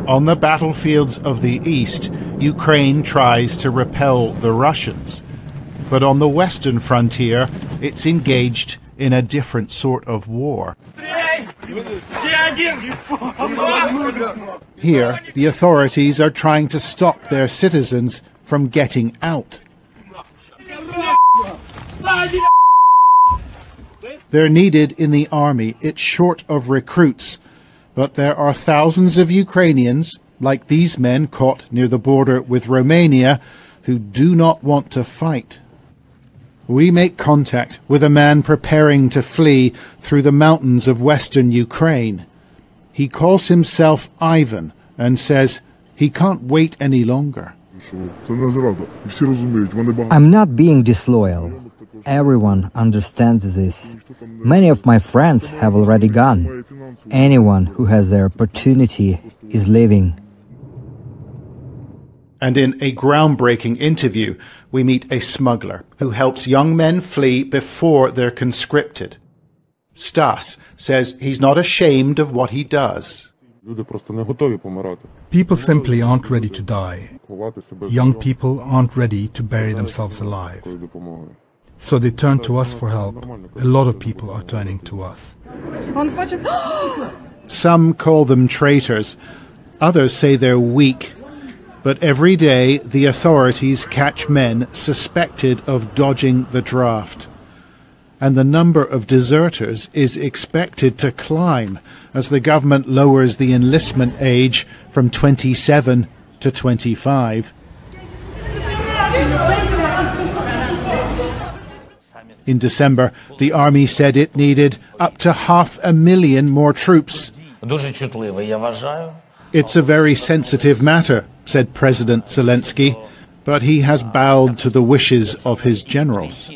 On the battlefields of the east, Ukraine tries to repel the Russians. But on the western frontier, it's engaged in a different sort of war. Here, the authorities are trying to stop their citizens from getting out. They're needed in the army. It's short of recruits. But there are thousands of Ukrainians, like these men caught near the border with Romania, who do not want to fight. We make contact with a man preparing to flee through the mountains of western Ukraine. He calls himself Ivan and says he can't wait any longer. I'm not being disloyal. Everyone understands this. Many of my friends have already gone. Anyone who has the opportunity is leaving. And in a groundbreaking interview, we meet a smuggler who helps young men flee before they're conscripted. Stas says he's not ashamed of what he does. People simply aren't ready to die. Young people aren't ready to bury themselves alive. So they turn to us for help. A lot of people are turning to us. Some call them traitors. Others say they're weak. But every day the authorities catch men suspected of dodging the draft. And the number of deserters is expected to climb as the government lowers the enlistment age from 27 to 25. In December, the army said it needed up to 500,000 more troops. It's a very sensitive matter, said President Zelensky, but he has bowed to the wishes of his generals.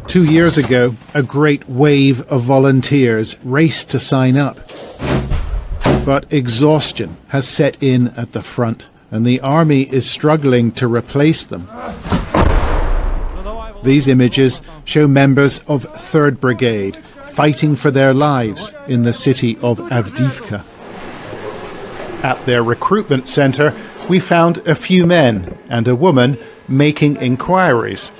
2 years ago, a great wave of volunteers raced to sign up. But exhaustion has set in at the front, and the army is struggling to replace them. These images show members of 3rd Brigade fighting for their lives in the city of Avdiivka. At their recruitment center, we found a few men and a woman making inquiries.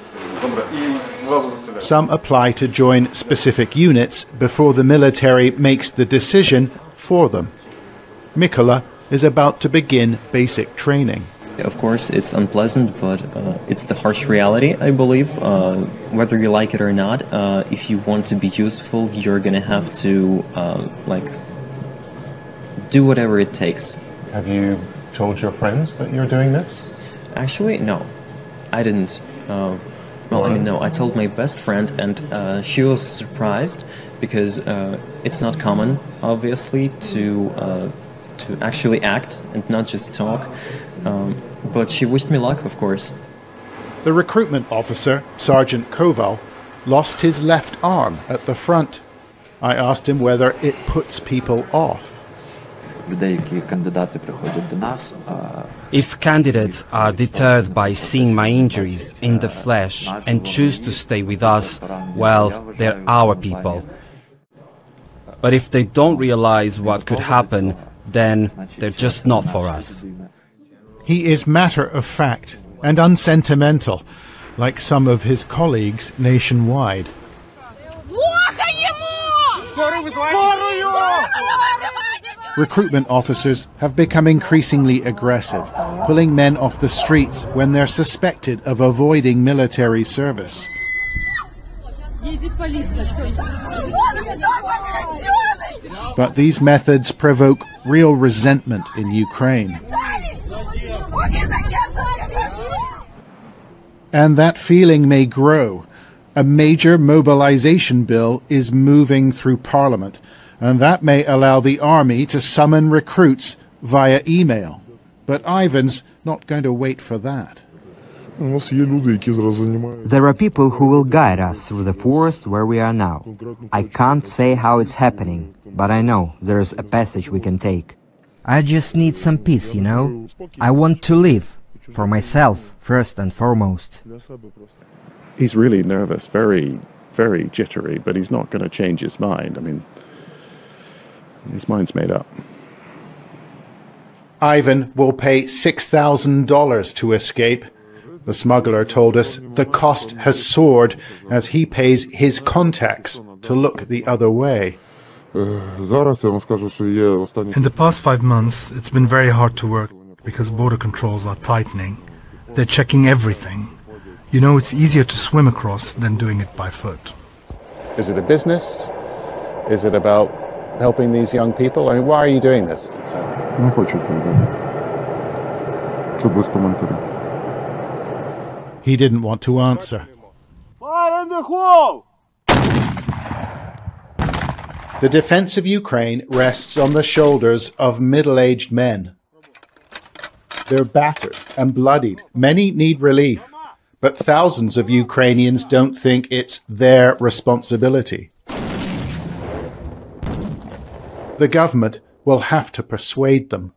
Some apply to join specific units before the military makes the decision for them. Mikola is about to begin basic training. Of course, it's unpleasant, but it's the harsh reality, I believe. Whether you like it or not, if you want to be useful, you're gonna have to, do whatever it takes. Have you told your friends that you're doing this? Actually, no. I didn't. No, I told my best friend, and she was surprised, because it's not common, obviously, to actually act and not just talk. But she wished me luck, of course. The recruitment officer, Sergeant Koval, lost his left arm at the front. I asked him whether it puts people off. If candidates are deterred by seeing my injuries in the flesh and choose to stay with us, well, they're our people. But if they don't realize what could happen, then they're just not for us. He is matter-of-fact and unsentimental, like some of his colleagues nationwide. Recruitment officers have become increasingly aggressive, pulling men off the streets when they're suspected of avoiding military service. But these methods provoke real resentment in Ukraine. And that feeling may grow. A major mobilization bill is moving through Parliament, and that may allow the army to summon recruits via email. But Ivan's not going to wait for that. There are people who will guide us through the forest where we are now. I can't say how it's happening, but I know there's a passage we can take. I just need some peace, you know? I want to live, for myself, first and foremost. He's really nervous, very, very jittery, but he's not going to change his mind. I mean, his mind's made up. Ivan will pay $6,000 to escape. The smuggler told us the cost has soared as he pays his contacts to look the other way. In the past 5 months, it's been very hard to work because border controls are tightening. They're checking everything. You know, it's easier to swim across than doing it by foot. Is it a business? Is it about helping these young people? I mean, why are you doing this? He didn't want to answer. The defense of Ukraine rests on the shoulders of middle-aged men. They're battered and bloodied. Many need relief, but thousands of Ukrainians don't think it's their responsibility. The government will have to persuade them.